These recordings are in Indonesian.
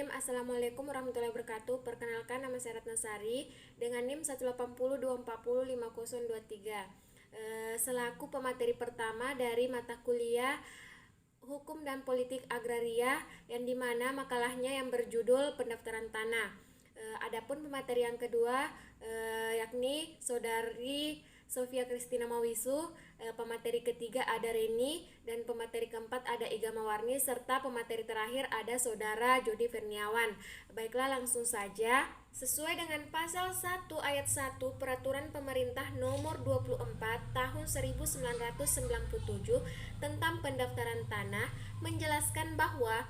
NIM. Assalamualaikum warahmatullahi wabarakatuh. Perkenalkan, nama saya Ratna Sari dengan NIM 18024050023. Selaku pemateri pertama dari mata kuliah Hukum dan Politik Agraria, yang dimana makalahnya yang berjudul Pendaftaran Tanah. Adapun pemateri yang kedua yakni Saudari Sofia Kristina Mawisu, pemateri ketiga ada Reni, dan pemateri keempat ada Iga Mawarni, serta pemateri terakhir ada Saudara Jody Verniawan. Baiklah, langsung saja. Sesuai dengan pasal 1 ayat 1 Peraturan Pemerintah Nomor 24 Tahun 1997 tentang pendaftaran tanah menjelaskan bahwa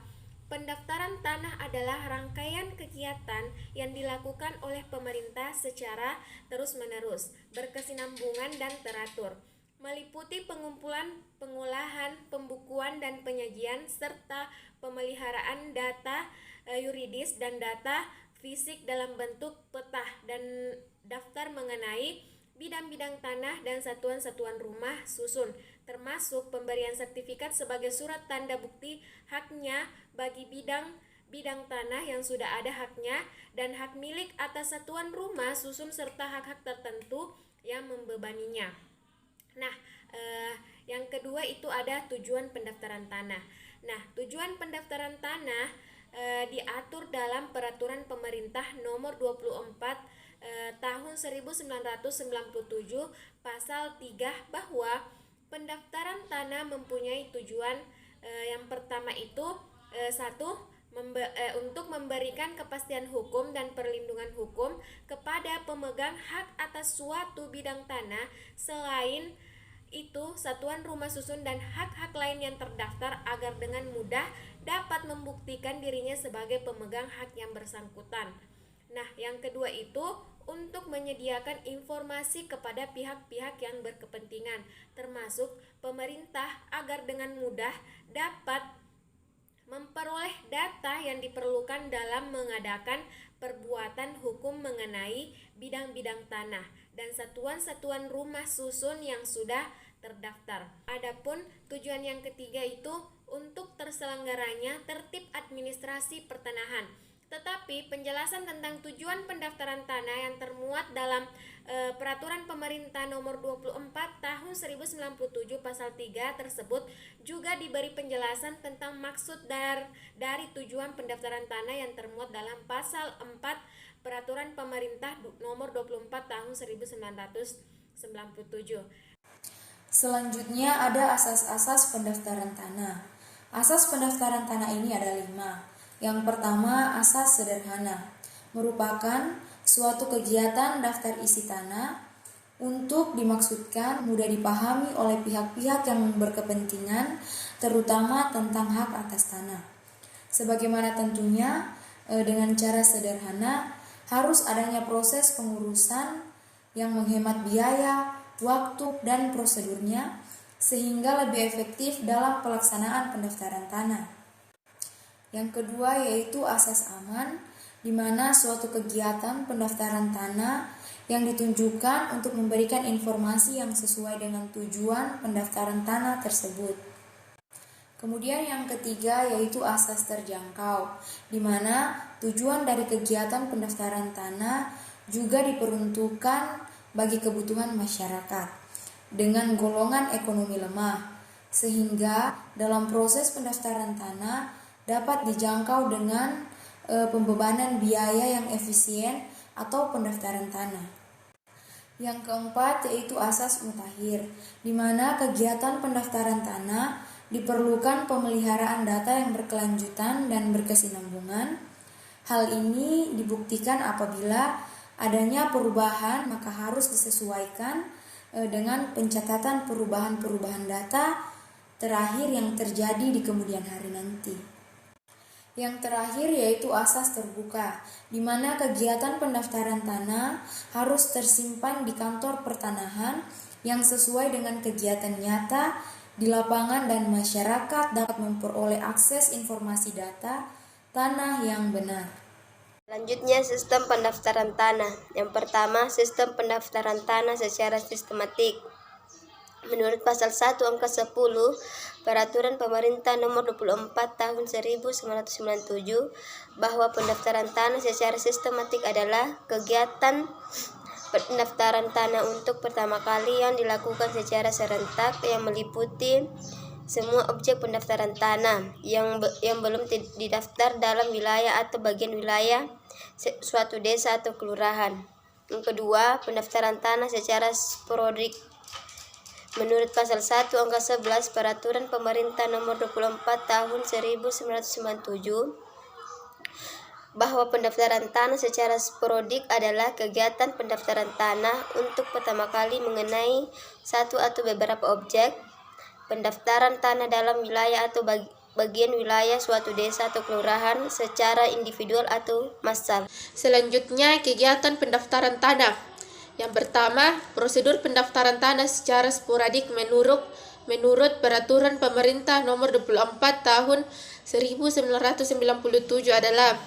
pendaftaran tanah adalah rangkaian kegiatan yang dilakukan oleh pemerintah secara terus-menerus, berkesinambungan dan teratur, meliputi pengumpulan, pengolahan, pembukuan dan penyajian serta pemeliharaan data yuridis dan data fisik dalam bentuk peta dan daftar mengenai bidang-bidang tanah dan satuan-satuan rumah susun, termasuk pemberian sertifikat sebagai surat tanda bukti haknya bagi bidang tanah yang sudah ada haknya dan hak milik atas satuan rumah susun serta hak-hak tertentu yang membebaninya. Nah, yang kedua itu ada tujuan pendaftaran tanah. Nah, tujuan pendaftaran tanah diatur dalam Peraturan Pemerintah Nomor 24 Tahun 1997 Pasal 3 bahwa pendaftaran tanah mempunyai tujuan yang pertama itu untuk memberikan kepastian hukum dan perlindungan hukum kepada pemegang hak atas suatu bidang tanah. Selain itu, satuan rumah susun dan hak-hak lain yang terdaftar agar dengan mudah dapat membuktikan dirinya sebagai pemegang hak yang bersangkutan. Nah, yang kedua itu untuk menyediakan informasi kepada pihak-pihak yang berkepentingan, termasuk pemerintah, agar dengan mudah dapat memperoleh data yang diperlukan dalam mengadakan perbuatan hukum mengenai bidang-bidang tanah dan satuan-satuan rumah susun yang sudah terdaftar. Adapun tujuan yang ketiga itu untuk terselenggaranya tertib administrasi pertanahan. Tetapi penjelasan tentang tujuan pendaftaran tanah yang termuat dalam Peraturan Pemerintah Nomor 24 Tahun 1997 Pasal 3 tersebut juga diberi penjelasan tentang maksud dari tujuan pendaftaran tanah yang termuat dalam Pasal 4 Peraturan Pemerintah Nomor 24 Tahun 1997. Selanjutnya ada asas-asas pendaftaran tanah. Asas pendaftaran tanah ini ada 5. Yang pertama, asas sederhana, merupakan suatu kegiatan daftar isi tanah untuk dimaksudkan mudah dipahami oleh pihak-pihak yang berkepentingan, terutama tentang hak atas tanah. Sebagaimana tentunya dengan cara sederhana, harus adanya proses pengurusan yang menghemat biaya, waktu, dan prosedurnya, sehingga lebih efektif dalam pelaksanaan pendaftaran tanah. Yang kedua yaitu asas aman, di mana suatu kegiatan pendaftaran tanah yang ditunjukkan untuk memberikan informasi yang sesuai dengan tujuan pendaftaran tanah tersebut. Kemudian yang ketiga yaitu asas terjangkau, di mana tujuan dari kegiatan pendaftaran tanah juga diperuntukkan bagi kebutuhan masyarakat dengan golongan ekonomi lemah, sehingga dalam proses pendaftaran tanah dapat dijangkau dengan pembebanan biaya yang efisien atau pendaftaran tanah. Yang keempat yaitu asas mutakhir, di mana kegiatan pendaftaran tanah diperlukan pemeliharaan data yang berkelanjutan dan berkesinambungan. Hal ini dibuktikan apabila adanya perubahan, maka harus disesuaikan dengan pencatatan perubahan-perubahan data terakhir yang terjadi di kemudian hari nanti. Yang terakhir yaitu asas terbuka, di mana kegiatan pendaftaran tanah harus tersimpan di kantor pertanahan yang sesuai dengan kegiatan nyata di lapangan dan masyarakat dapat memperoleh akses informasi data tanah yang benar. Selanjutnya, sistem pendaftaran tanah. Yang pertama, sistem pendaftaran tanah secara sistematik. Menurut pasal 1 angka 10 Peraturan Pemerintah Nomor 24 Tahun 1997 bahwa pendaftaran tanah secara sistematik adalah kegiatan pendaftaran tanah untuk pertama kali yang dilakukan secara serentak yang meliputi semua objek pendaftaran tanah yang belum didaftar dalam wilayah atau bagian wilayah suatu desa atau kelurahan. Yang kedua, pendaftaran tanah secara sporadik. Menurut pasal 1 angka 11 Peraturan Pemerintah Nomor 24 Tahun 1997 bahwa pendaftaran tanah secara sporadik adalah kegiatan pendaftaran tanah untuk pertama kali mengenai satu atau beberapa objek pendaftaran tanah dalam wilayah atau bagian wilayah suatu desa atau kelurahan secara individual atau massal. Selanjutnya, kegiatan pendaftaran tanah. Yang pertama, prosedur pendaftaran tanah secara sporadik menurut Peraturan Pemerintah Nomor 24 Tahun 1997 adalah: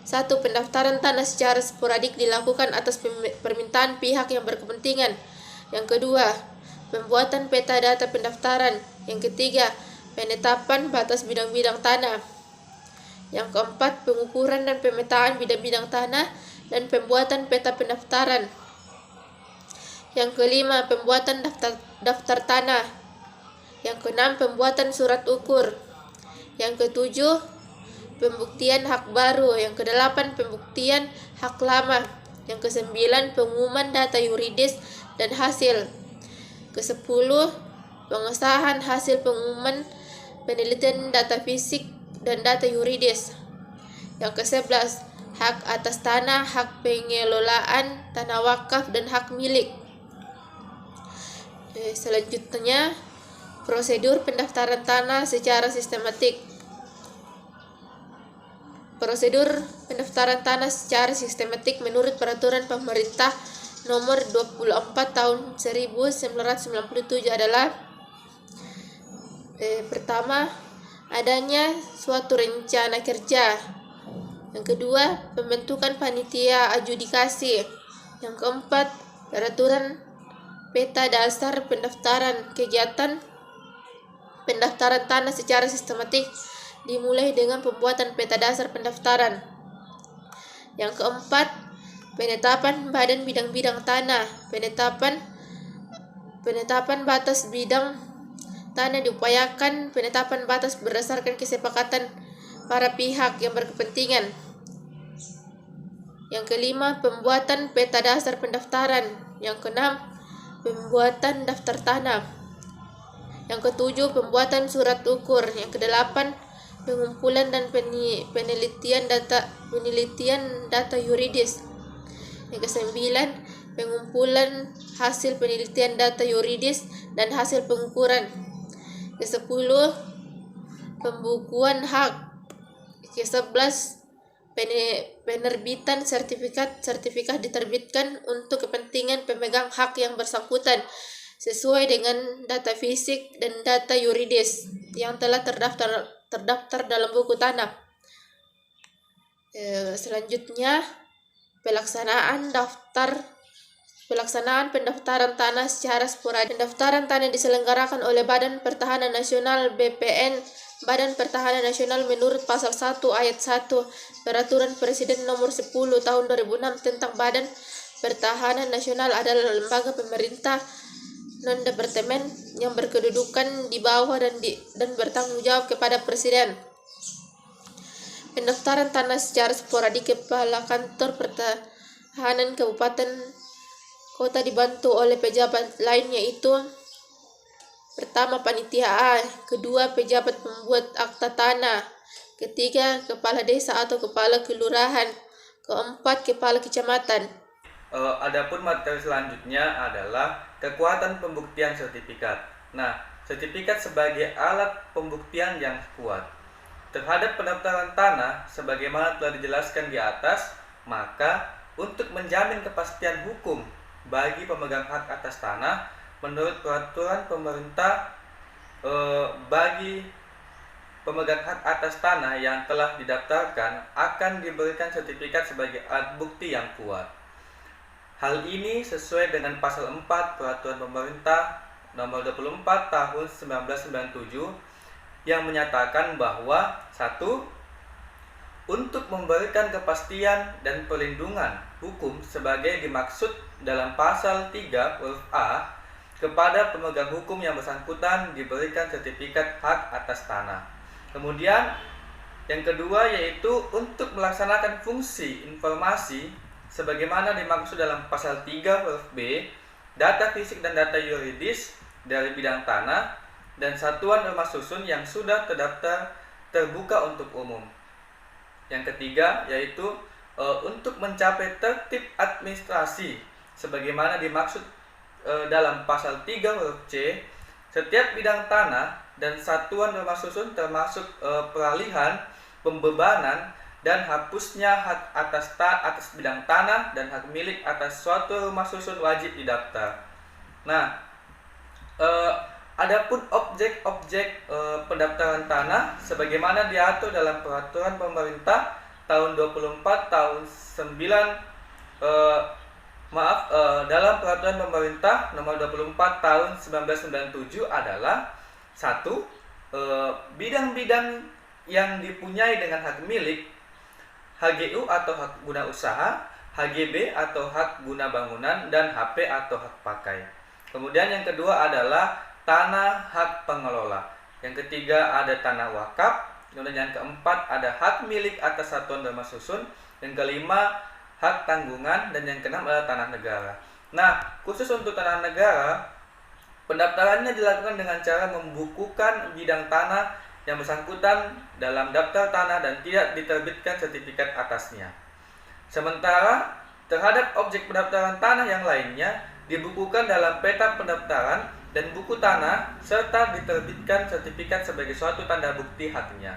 1. Pendaftaran tanah secara sporadik dilakukan atas permintaan pihak yang berkepentingan. Yang kedua, pembuatan peta data pendaftaran. Yang ketiga, penetapan batas bidang-bidang tanah. Yang keempat, pengukuran dan pemetaan bidang-bidang tanah dan pembuatan peta pendaftaran. Yang kelima, pembuatan daftar tanah. Yang keenam, pembuatan surat ukur. Yang ketujuh, pembuktian hak baru. Yang kedelapan, pembuktian hak lama. Yang kesembilan, pengumuman data yuridis dan hasil. Kesepuluh, pengesahan hasil pengumuman penelitian data fisik dan data yuridis. Yang kesebelas, hak atas tanah, hak pengelolaan tanah wakaf dan hak milik. Selanjutnya, prosedur pendaftaran tanah secara sistematik. Prosedur pendaftaran tanah secara sistematik menurut Peraturan Pemerintah Nomor 24 Tahun 1997 adalah: pertama, adanya suatu rencana kerja. Yang kedua, pembentukan panitia adjudikasi. Yang keempat, peraturan peta dasar pendaftaran. Kegiatan pendaftaran tanah secara sistematik dimulai dengan pembuatan peta dasar pendaftaran. Yang keempat, penetapan badan bidang-bidang tanah. Penetapan batas bidang tanah diupayakan penetapan batas berdasarkan kesepakatan para pihak yang berkepentingan. Yang kelima, pembuatan peta dasar pendaftaran. Yang keenam, pembuatan daftar tanah. Yang ketujuh, pembuatan surat ukur. Yang kedelapan, pengumpulan dan penelitian data yuridis. Yang kesembilan, pengumpulan hasil penelitian data yuridis dan hasil pengukuran. Kesepuluh, pembukuan hak. Kesebelas, penerbitan sertifikat diterbitkan untuk kepentingan pemegang hak yang bersangkutan sesuai dengan data fisik dan data yuridis yang telah terdaftar dalam buku tanah. Selanjutnya, pelaksanaan pendaftaran tanah secara sporadik. Pendaftaran tanah diselenggarakan oleh Badan Pertahanan Nasional (BPN). Badan Pertahanan Nasional menurut pasal 1 ayat 1 Peraturan Presiden Nomor 10 Tahun 2006 tentang Badan Pertahanan Nasional adalah lembaga pemerintah non-departemen yang berkedudukan di bawah dan bertanggung jawab kepada Presiden. Pendaftaran tanah secara sporadik, Kepala Kantor Pertahanan Kabupaten Kota dibantu oleh pejabat lain, yaitu: pertama, panitia A. Kedua, pejabat pembuat akta tanah. Ketiga, kepala desa atau kepala kelurahan. Keempat, kepala kecamatan. Adapun materi selanjutnya adalah kekuatan pembuktian sertifikat. Nah, sertifikat sebagai alat pembuktian yang kuat terhadap pendaftaran tanah sebagaimana telah dijelaskan di atas, maka untuk menjamin kepastian hukum bagi pemegang hak atas tanah, menurut peraturan pemerintah bagi pemegang hak atas tanah yang telah didaftarkan akan diberikan sertifikat sebagai alat bukti yang kuat. Hal ini sesuai dengan pasal 4 peraturan pemerintah nomor 24 tahun 1997 yang menyatakan bahwa 1. Untuk memberikan kepastian dan perlindungan hukum sebagai dimaksud dalam pasal 3 huruf A, kepada pemegang hukum yang bersangkutan diberikan sertifikat hak atas tanah. Kemudian yang kedua yaitu untuk melaksanakan fungsi informasi sebagaimana dimaksud dalam pasal 3 huruf B, data fisik dan data yuridis dari bidang tanah dan satuan rumah susun yang sudah terdaftar terbuka untuk umum. Yang ketiga yaitu untuk mencapai tertib administrasi sebagaimana dimaksud dalam pasal 3 huruf C, setiap bidang tanah dan satuan rumah susun termasuk peralihan, pembebanan, dan hapusnya hak atas bidang tanah dan hak milik atas suatu rumah susun wajib didaftar. Nah, adapun objek-objek pendaftaran tanah sebagaimana diatur dalam peraturan pemerintah tahun 24 tahun 9 dalam peraturan pemerintah nomor 24 tahun 1997 adalah 1. Bidang-bidang yang dipunyai dengan hak milik, HGU atau hak guna usaha, HGB atau hak guna bangunan, dan HP atau hak pakai. Kemudian yang kedua adalah tanah hak pengelola. Yang ketiga ada tanah wakaf. Kemudian yang keempat ada hak milik atas satuan rumah susun. Yang kelima hak tanggungan, dan yang keenam adalah tanah negara. Nah, khusus untuk tanah negara, pendaftarannya dilakukan dengan cara membukukan bidang tanah yang bersangkutan dalam daftar tanah dan tidak diterbitkan sertifikat atasnya. Sementara terhadap objek pendaftaran tanah yang lainnya dibukukan dalam peta pendaftaran dan buku tanah serta diterbitkan sertifikat sebagai suatu tanda bukti haknya.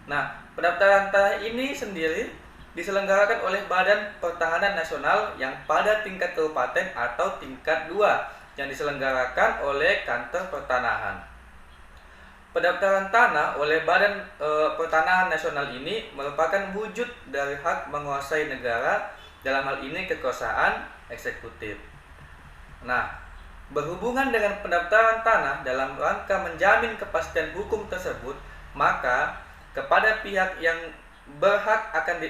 Nah, pendaftaran tanah ini sendiri diselenggarakan oleh Badan Pertahanan Nasional yang pada tingkat kabupaten atau tingkat 2 yang diselenggarakan oleh Kantor Pertanahan. Pendaftaran tanah oleh Badan Pertanahan Nasional ini merupakan wujud dari hak menguasai negara, dalam hal ini kekuasaan eksekutif. Nah, berhubungan dengan pendaftaran tanah dalam rangka menjamin kepastian hukum tersebut, maka kepada pihak yang berhak akan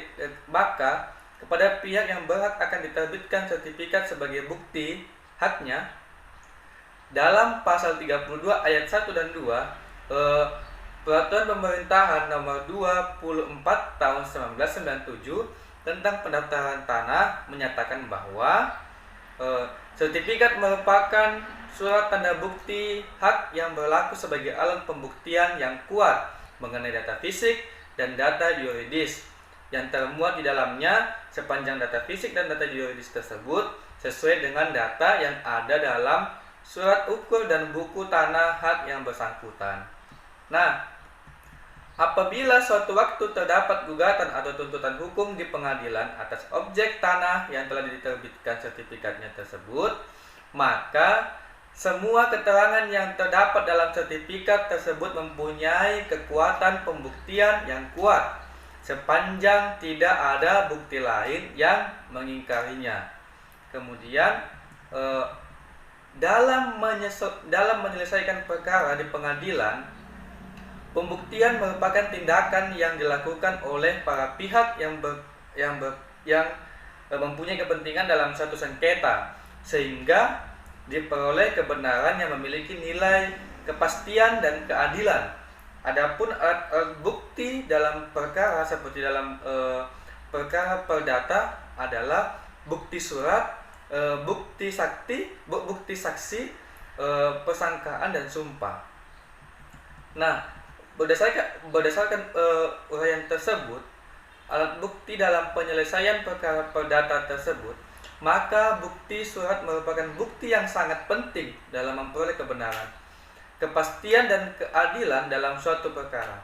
diterbitkan sertifikat sebagai bukti haknya dalam pasal 32 ayat 1 dan 2 Peraturan Pemerintahan nomor 24 tahun 1997 tentang pendaftaran tanah menyatakan bahwa sertifikat merupakan surat tanda bukti hak yang berlaku sebagai alat pembuktian yang kuat mengenai data fisik dan data yuridis yang termuat di dalamnya sepanjang data fisik dan data yuridis tersebut sesuai dengan data yang ada dalam surat ukur dan buku tanah hak yang bersangkutan. Nah, apabila suatu waktu terdapat gugatan atau tuntutan hukum di pengadilan atas objek tanah yang telah diterbitkan sertifikatnya tersebut, maka semua keterangan yang terdapat dalam sertifikat tersebut mempunyai kekuatan pembuktian yang kuat sepanjang tidak ada bukti lain yang mengingkarinya. Kemudian dalam menyelesaikan perkara di pengadilan, pembuktian merupakan tindakan yang dilakukan oleh para pihak yang mempunyai kepentingan dalam suatu sengketa sehingga diperoleh kebenaran yang memiliki nilai kepastian dan keadilan. Adapun alat bukti dalam perkara seperti dalam perkara perdata adalah bukti surat, bukti saksi, persangkaan dan sumpah. Nah, berdasarkan uraian tersebut, alat bukti dalam penyelesaian perkara perdata tersebut, maka bukti surat merupakan bukti yang sangat penting dalam memperoleh kebenaran, kepastian dan keadilan dalam suatu perkara.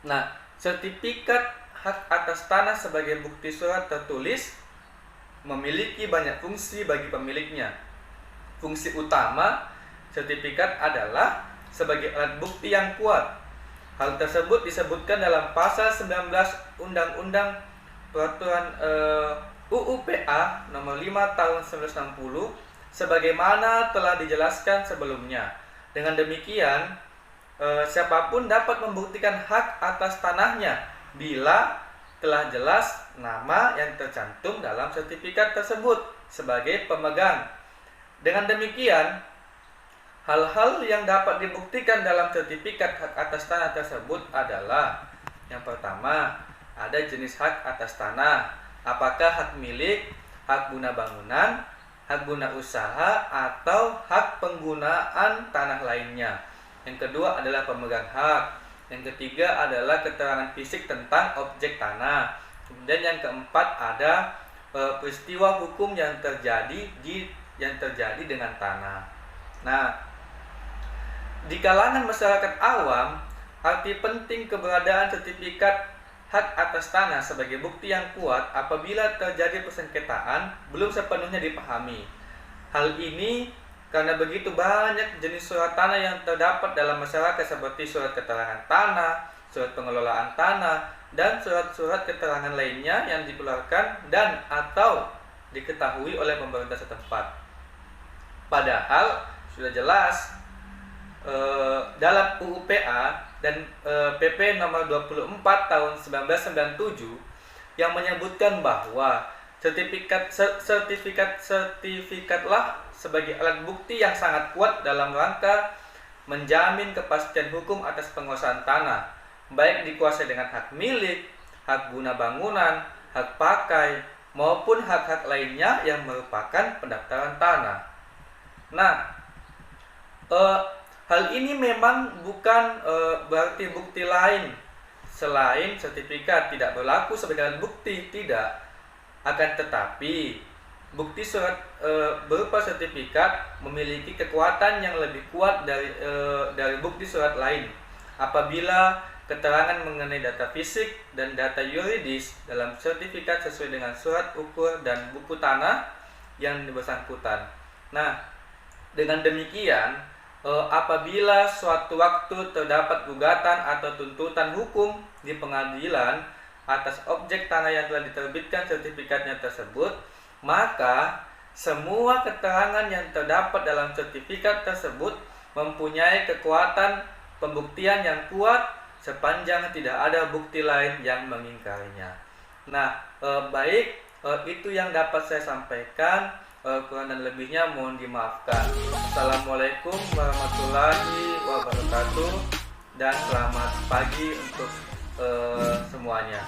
Nah, sertifikat hak atas tanah sebagai bukti surat tertulis memiliki banyak fungsi bagi pemiliknya. Fungsi utama sertifikat adalah sebagai alat bukti yang kuat. Hal tersebut disebutkan dalam pasal 19 Undang-Undang Peraturan UU PA nomor 5 tahun 1960 sebagaimana telah dijelaskan sebelumnya. Dengan demikian, siapapun dapat membuktikan hak atas tanahnya bila telah jelas nama yang tercantum dalam sertifikat tersebut sebagai pemegang. Dengan demikian, hal-hal yang dapat dibuktikan dalam sertifikat hak atas tanah tersebut adalah: yang pertama, ada jenis hak atas tanah, apakah hak milik, hak guna bangunan, hak guna usaha, atau hak penggunaan tanah lainnya. Yang kedua adalah pemegang hak. Yang ketiga adalah keterangan fisik tentang objek tanah. Kemudian yang keempat ada peristiwa hukum yang terjadi dengan tanah. Nah, di kalangan masyarakat awam, arti penting keberadaan sertifikat hak atas tanah sebagai bukti yang kuat apabila terjadi persengketaan belum sepenuhnya dipahami. Hal ini karena begitu banyak jenis surat tanah yang terdapat dalam masyarakat seperti surat keterangan tanah, surat pengelolaan tanah, dan surat-surat keterangan lainnya yang dikeluarkan dan atau diketahui oleh pemerintah setempat. Padahal sudah jelas dalam UU-PA dan PP nomor 24 tahun 1997 yang menyebutkan bahwa sertifikatlah sebagai alat bukti yang sangat kuat dalam rangka menjamin kepastian hukum atas penguasaan tanah, baik dikuasai dengan hak milik, hak guna bangunan, hak pakai, maupun hak-hak lainnya yang merupakan pendaftaran tanah. Nah, hal ini memang bukan berarti bukti lain selain sertifikat tidak berlaku sebagai alat bukti, tidak. Akan tetapi, bukti surat berupa sertifikat memiliki kekuatan yang lebih kuat dari bukti surat lain apabila keterangan mengenai data fisik dan data yuridis dalam sertifikat sesuai dengan surat ukur dan buku tanah yang bersangkutan. Nah, dengan demikian, apabila suatu waktu terdapat gugatan atau tuntutan hukum di pengadilan atas objek tanah yang telah diterbitkan sertifikatnya tersebut, maka semua keterangan yang terdapat dalam sertifikat tersebut mempunyai kekuatan pembuktian yang kuat sepanjang tidak ada bukti lain yang mengingkarinya. Nah, baik, itu yang dapat saya sampaikan. Kurang dan lebihnya mohon dimaafkan. Assalamualaikum warahmatullahi wabarakatuh dan selamat pagi untuk semuanya.